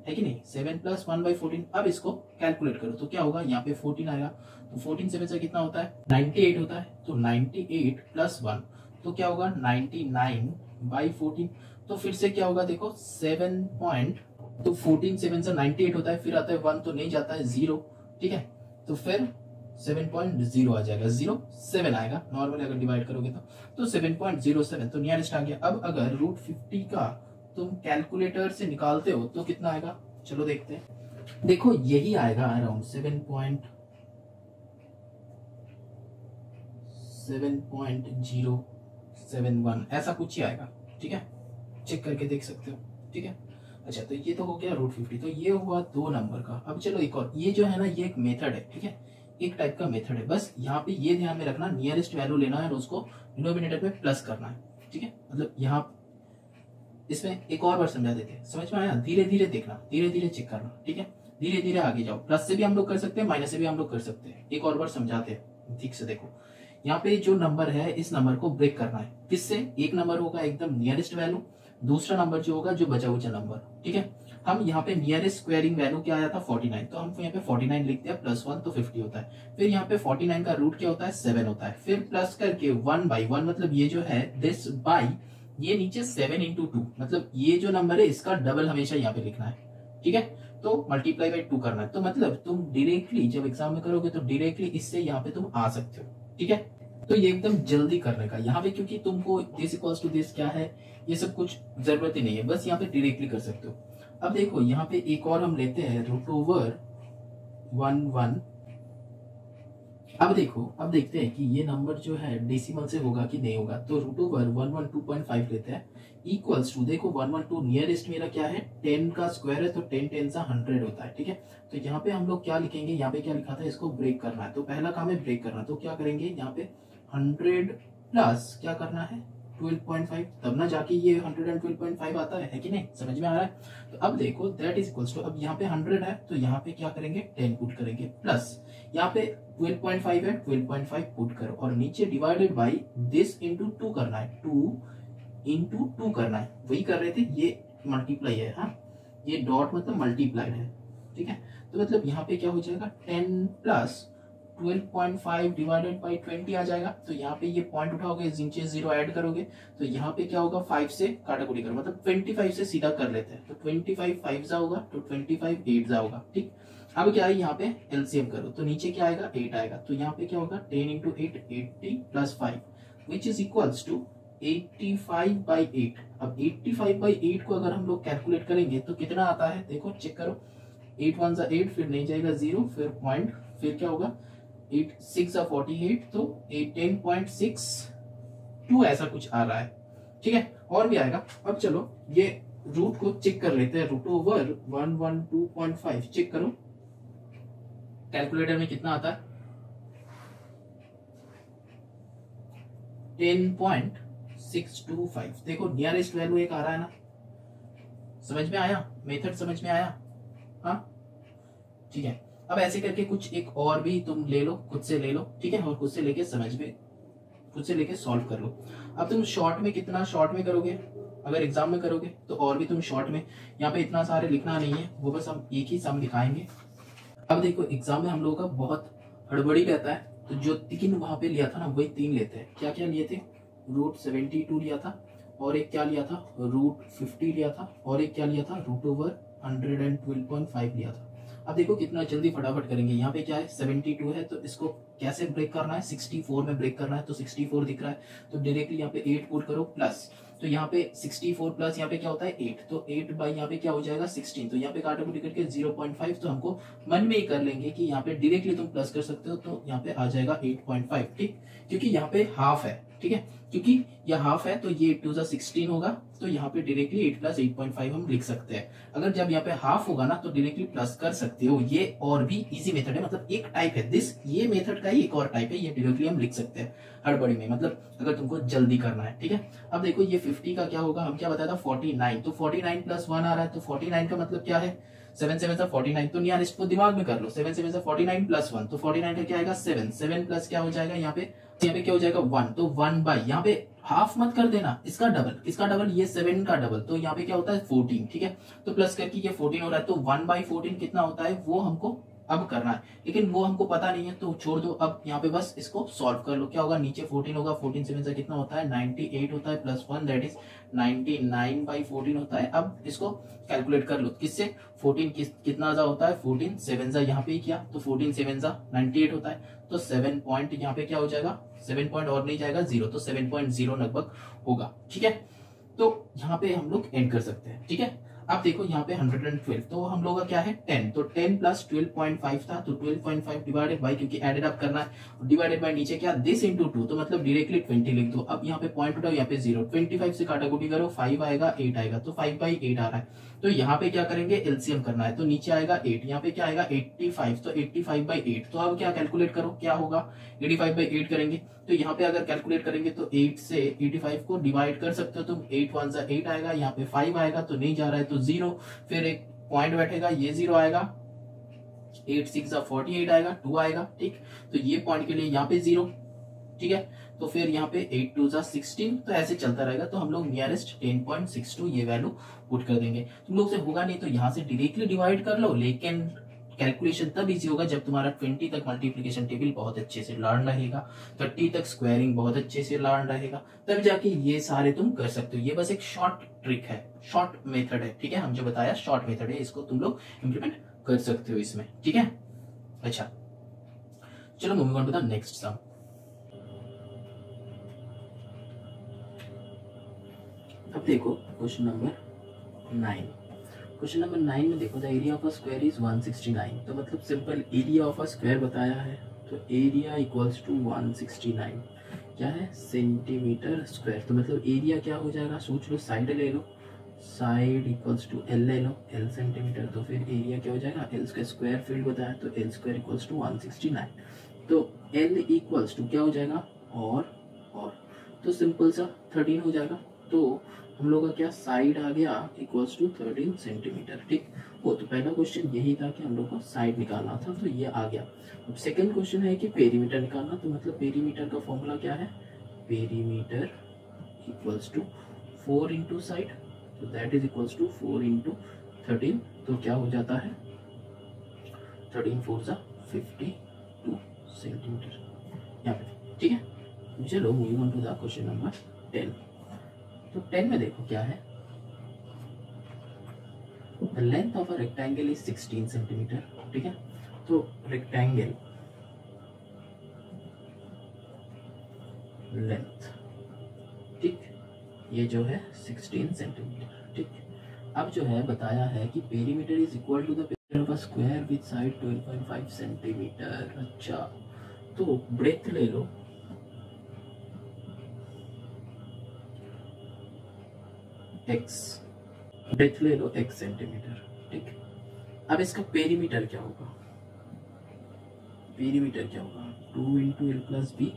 है कि नहीं, 7 प्लस 1/14। अब इसको कैलकुलेट करो तो क्या होगा, यहाँ पे 14 आएगा, तो 14 7 से कितना होता है, 98 होता है, तो 98 प्लस 1 तो क्या होगा 99/14। तो फिर से क्या होगा, देखो 7 पॉइंट, तो 14 7 से 98 होता है, फिर आता है 1 तो नहीं जाता है 0, ठीक है। तो फिर 7.0 आ जाएगा, 07 आएगा नॉर्मली अगर डिवाइड करोगे तो 7.07 तो नियरेस्ट आ गया। अब अगर रूट 50 का तुम कैलकुलेटर से निकालते हो तो कितना आएगा, चलो देखते हैं। देखो यही आएगा अराउंड 7.071 ऐसा कुछ ही आएगा, ठीक है, चेक करके देख सकते हो, ठीक है। अच्छा तो ये तो हो गया रूट 50, तो ये हुआ 2 नंबर का। अब चलो एक और, ये जो है ना ये एक मेथड है, ठीक है, एक टाइप का मेथड है। बस यहाँ पे ये ध्यान में रखना, नियरेस्ट वैल्यू लेना है और उसको डिनोमिनेटर में प्लस करना है, ठीक है। मतलब यहाँ इसमें एक और बार समझा देते हैं, समझ में आया, धीरे धीरे देखना, धीरे धीरे चेक करना, ठीक है, धीरे धीरे आगे जाओ। प्लस से भी हम लोग कर सकते हैं, माइनस से भी हम लोग कर सकते हैं। एक और बार समझाते हैं, ठीक से देखो। यहाँ पे जो नंबर है इस नंबर को ब्रेक करना है, किससे, एक नंबर होगा एकदम नियरेस्ट वैल्यू, दूसरा नंबर जो होगा जो बचा हुआ नंबर, ठीक है। हम यहाँ पे नियरेस्ट स्क्वायरिंग वैल्यू क्या आया था 49, तो हम यहाँ पे 49 लिखते हैं, प्लस 1 तो 50 होता है। फिर यहाँ पे 49 का रूट क्या होता है 7 होता है, फिर प्लस करके 1/1 मतलब ये जो है दिस बाई ये नीचे 7 इंटू 2 मतलब ये जो नंबर है इसका डबल हमेशा यहाँ पे लिखना है, ठीक है। तो मल्टीप्लाई बाई 2 करना है, तो मतलब तुम डायरेक्टली जब एग्जाम में करोगे तो डायरेक्टली इससे यहाँ पे तुम आ सकते हो, ठीक है। तो ये एकदम जल्दी करने का यहाँ पे, क्योंकि तुमको दिस इक्वल्स टू दिस क्या है ये सब कुछ जरूरत ही नहीं है, बस यहाँ पे डायरेक्टली कर सकते हो। अब देखो यहाँ पे एक और हम लेते हैं रूट ओवर 1 अब देखो, अब देखते हैं कि ये नंबर जो है डेसिमल से होगा कि नहीं होगा। तो रूट ओवर 112.5 लेते हैं, इक्वल्स टू, देखो 112 नियरेस्ट मेरा क्या है 10 का स्क्वायर है, तो 10 10 सा 100 होता है, ठीक है। तो यहाँ पे हम लोग क्या लिखेंगे, यहाँ पे क्या लिखा था, इसको ब्रेक करना है, तो पहला काम है ब्रेक करना। तो क्या करेंगे, यहाँ पे 100 प्लस क्या करना है 12.5, तब ना जाके ये 112.5 आता है कि नहीं, समझ में आ रहा है। तो अब देखो दैट इज इक्वल्स टू, अब यहाँ पे 100 है तो यहाँ पे क्या करेंगे 10 पुट करेंगे, प्लस यहाँ पे 12.5 है 12.5 पुट करो, और नीचे डिवाइडेड बाई दिस इंटू 2 करना है, 2 इंटू 2 करना है, वही कर रहे थे, ये मल्टीप्लाई है, हाँ ये डॉट मतलब मल्टीप्लाइड है, ठीक है। तो मतलब यहाँ पे क्या हो जाएगा 10 प्लस 12.5 डिवाइडेड बाई 20 आ जाएगा। तो यहाँ पे ये पॉइंट उठाओगे, नीचे 0 ऐड करोगे, तो यहाँ पे क्या होगा 5 से काटाकुटी करो, मतलब 25 से सीधा कर लेते हैं, तो 25 5 जा होगा, तो 25 8 जा होगा, ठीक। अब क्या है यहाँ पे एलसीएम करो, तो नीचे क्या आएगा 8 आएगा, तो यहाँ पे क्या होगा 10 into 8 80 plus 5 which is equals to 85/8। अब 85/8 को अगर हम लोग कैलकुलेट करेंगे तो कितना आता है, देखो चेक करो, 8 1 जा 8, फिर नहीं जाएगा 0, फिर पॉइंट, फिर क्या होगा 8 6 जा 48, तो 10.62 ऐसा कुछ आ रहा है, ठीक है, और भी आएगा। अब चलो ये रूट को चेक कर लेते हैं, रूट ओवर 112.5 चेक करो कैलकुलेटर में कितना आता है 10.625। देखो नियरेस्ट वैल्यू एक आ रहा है ना, समझ में आया, मेथड समझ में आया, हाँ ठीक है। अब ऐसे करके कुछ एक और भी तुम ले लो, खुद से ले लो, ठीक है, और खुद से लेके समझ में, खुद से लेके सॉल्व कर लो। अब तुम शॉर्ट में कितना शॉर्ट में करोगे, अगर एग्जाम में करोगे तो और भी तुम शॉर्ट में, यहाँ पे इतना सारे लिखना नहीं है, वो बस हम एक ही सम दिखाएंगे। अब देखो एग्जाम में हम लोगों का बहुत हड़बड़ी रहता है, तो जो 3 वहां पे लिया था ना वही 3 लेते हैं। क्या क्या लिए थे, √72 लिया था, और एक क्या लिया था, √50 लिया था, और एक क्या लिया था, √112.5 लिया था। अब देखो कितना जल्दी फटाफट करेंगे। यहाँ पे क्या है, 72 है, तो इसको कैसे ब्रेक करना है, 64 में ब्रेक करना है। तो 64 दिख रहा है, तो डायरेक्टली यहाँ पे 8 पुट करो प्लस, तो यहाँ पे 64 प्लस यहाँ पे क्या होता है 8, तो 8 बाई यहाँ पे क्या हो जाएगा 16, तो यहाँ पे काटो टिकट के 0.5, तो हमको मन में ही कर लेंगे कि यहाँ पे डायरेक्टली तुम प्लस कर सकते हो, तो यहाँ पे आ जाएगा 8.5, ठीक, क्योंकि यहाँ पे हाफ है, ठीक है, क्योंकि यह हाफ है तो ये 8 2 16 होगा, तो यहाँ पे डायरेक्टली 8 प्लस 8.5 हम लिख सकते हैं। अगर जब यहाँ पे हाफ होगा ना तो डायरेक्टली प्लस कर सकते हो। ये और भी इजी मेथड है, मतलब एक टाइप है दिस, ये मेथड का ही एक और टाइप है, ये डायरेक्टली हम लिख सकते हैं हड़बड़ी में, मतलब अगर तुमको जल्दी करना है, ठीक है। अब देखो ये 50 का क्या होगा, हम क्या बताया था 49, तो 49 प्लस 1 आ रहा है, तो 49 का मतलब क्या है, 7 7 से 49, तो नियरेस्ट को दिमाग में कर लो, 7 7 से 49 प्लस 1, तो 49 का क्या आएगा 7, 7 प्लस क्या हो जाएगा यहाँ पे क्या हो जाएगा 1, तो 1 बाई यहाँ पे हाफ मत कर देना, इसका डबल, किसका डबल, ये 7 का डबल, तो यहाँ पे क्या होता है 14, ठीक है, तो प्लस करके ये 14 हो रहा है, तो 1/14 कितना होता है वो हमको अब करना है, लेकिन वो हमको पता नहीं है तो छोड़ दो। अब यहाँ पे बस इसको सॉल्व कर लो, क्या होगा, नीचे 14 होगा, 14 7 से कितना होता है 98 होता है, प्लस 1 दैट इज 99/14 होता है। अब इसको कैलकुलेट कर लो, किससे, 14 कितना जा होता है 14 7 जा यहाँ पे ही किया, तो 14 7 जा 98 होता है, तो 7 पॉइंट यहाँ पे क्या हो जाएगा, 7 पॉइंट और नहीं जाएगा 0, तो 7.0 लगभग होगा, ठीक है। तो यहाँ पे हम लोग एंड कर सकते हैं, ठीक है। अब देखो यहाँ पे 112, तो हम लोग का क्या है 10, तो 10 प्लस 12.5 था, तो 12.5 डिवाइडेड बाई, क्योंकि एडेड अप करना है, डिवाइडेड बाई नीचे क्या दिस इंटू 2, तो मतलब डायरेक्टली 20 लिख दो। अब यहाँ पे पॉइंट उठाओ, यहाँ पे 0, 25 से काटाकुटी करो, 5 आएगा 8 आएगा, तो 5/8 आ रहा है, तो यहाँ पे क्या करेंगे एलसीएम करना है, तो नीचे आएगा 8, यहाँ पे क्या आएगा 85, तो 85/8, तो अब क्या कैलकुलेट करो क्या होगा, 85/8 करेंगे, तो यहाँ पे अगर कैलकुलेट करेंगे तो 8 से 85 को डिवाइड कर सकते हो तुम, 8 1 जा 8 आएगा, यहाँ पे 5 आएगा तो नहीं जा रहा है तो 0, फिर एक पॉइंट बैठेगा, ये 0 आएगा, 8 6 जा 48 आएगा, 2 आएगा, ठीक, तो ये पॉइंट के लिए यहाँ पे 0, ठीक है, तो फिर यहाँ पे 8 2 जा 16, तो ऐसे चलता रहेगा, तो हम लोग नियरेस्ट 10.62 ये वैल्यू पुट कर देंगे। तुम लोग से होगा नहीं तो यहाँ से डायरेक्टली डिवाइड कर लो, लेकिन कैलकुलेशन तब इजी होगा जब तुम्हारा 20 तक मल्टीप्लिकेशन टेबल बहुत अच्छे से लर्न रहेगा, 30 तक स्क्वायरिंग बहुत अच्छे से लर्न रहेगा, तब जाके ये सारे तुम कर सकते हो। ये बस एक शॉर्ट ट्रिक है, शॉर्ट मेथड है, ठीक है, हम जो बताया शॉर्ट मेथड है, इसको तुम लोग इम्प्लीमेंट कर सकते हो इसमें, ठीक है। अच्छा चलो moving on to the next sum. अब देखो क्वेश्चन नंबर 9, क्वेश्चन नंबर 9 में देखो the area of a square is 169, तो मतलब simple area of a square बताया है, तो एरिया इक्वल्स टू 169 क्या है सेंटीमीटर स्क्वायर, तो मतलब एरिया क्या हो जाएगा, सोच लो, साइड ले लो, साइड इक्वल्स टू एल ले लो, एल सेंटीमीटर, तो फिर एरिया क्या हो जाएगा, एल का स्क्वायर फील्ड बताया, तो एल स्क्वायर इक्वल्स टू 169, तो एल इक्वल्स टू क्या हो जाएगा और तो सिंपल सा 13 हो जाएगा, तो हम लोग का क्या साइड आ गया इक्वल्स टू 13 सेंटीमीटर, ठीक। वो तो पहला क्वेश्चन यही था कि हम लोग को साइड निकालना था, तो ये आ गया। अब सेकंड क्वेश्चन है कि पेरीमीटर निकालना, तो मतलब पेरीमीटर का फॉर्मूला क्या है, perimeter equals to 4 into side, तो that is equals to 4 into 13, तो क्या हो जाता है 13 4 जा 52 सेंटीमीटर यहाँ पे, ठीक है। चलो moving on to the question number 10, तो 10 में देखो क्या है, the length of a rectangle is 16 centimetre, ठीक है, तो रेक्टेंगल लेंथ, ठीक, ये जो है 16 सेंटीमीटर, ठीक। अब जो है बताया है कि perimeter is equal to the perimeter of a square with side 12.5 centimetre. अच्छा तो ब्रेथ ले लो, x, ब्रेथ ले लो x सेंटीमीटर, ठीक। अब इसका पेरीमीटर क्या होगा, पेरीमीटर क्या होगा 2 इंटू एल प्लस बी,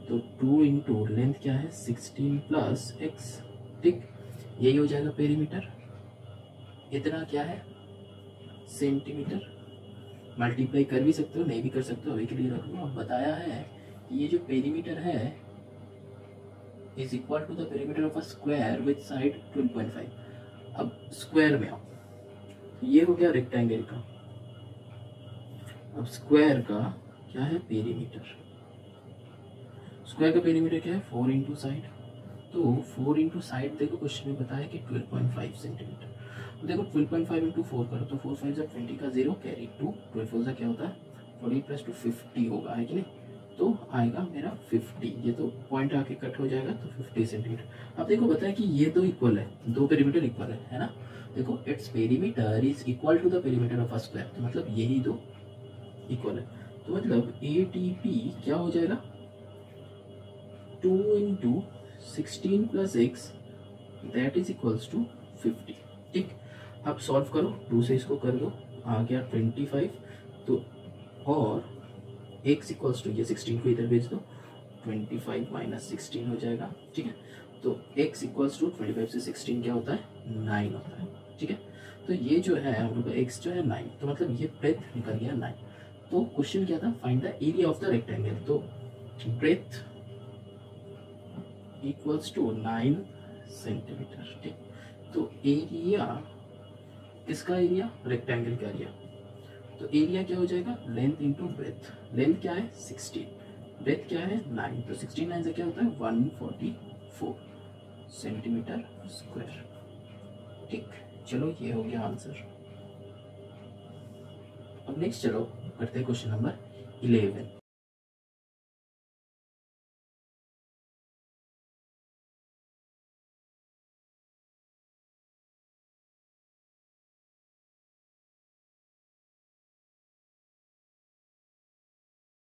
तो 2 इंटू लेंथ क्या है 16 प्लस x, ठीक, यही हो जाएगा पेरीमीटर। इतना क्या है सेंटीमीटर, मल्टीप्लाई कर भी सकते हो नहीं भी कर सकते हो, अभी के लिए रख लो। अब बताया है कि ये जो पेरीमीटर है is equal to the perimeter of a square with side 12.5। अब स्क्वायर में आओ, ये हो गया रेक्टेंगल का, अब स्क्वायर का क्या है पेरीमीटर, स्क्वायर का पेरीमीटर क्या है 4 इंटू साइड, तो 4 इंटू साइड देखो क्वेश्चन में बताया कि 12.5 सेंटीमीटर। देखो 12.5 इंटू 4 करो तो 4 5 20 का 0 कैरी 2, 12 4 क्या होता है 40 प्लस 2 50 होगा, है कि नहीं? तो आएगा मेरा 50, ये तो पॉइंट आके कट हो जाएगा तो 50 सेंटीमीटर। अब देखो बताया कि ये तो इक्वल है, दो पेरीमीटर इक्वल है ना? देखो its perimeter is equal to the perimeter of a square, तो मतलब यही दो इक्वल है, तो मतलब ATP क्या हो जाएगा 2 into 16 plus x that is equals to 50। ठीक, अब सॉल्व करो, 2 से इसको कर दो, आ गया 25, तो और x इक्वल्स टू ये 16 को इधर भेज दो, 25 माइनस 16 हो जाएगा। ठीक है, तो x इक्वल्स टू 25 से 16 क्या होता है 9 होता है। ठीक है, तो ये जो है हम लोग का x जो है 9, तो मतलब ये ब्रेथ निकल गया 9। तो क्वेश्चन क्या था, find the area of the rectangle, तो ब्रेथ इक्वल्स टू 9 सेंटीमीटर। ठीक, तो एरिया किसका एरिया, रेक्टेंगल का एरिया, तो एरिया क्या हो जाएगा लेंथ इंटू ब्रेथ, लेंथ क्या है 16, ब्रेथ क्या है 9, तो 16 9 से क्या होता है 144 सेंटीमीटर स्क्वायर। ठीक, चलो ये हो गया आंसर। अब नेक्स्ट चलो करते हैं क्वेश्चन नंबर 11।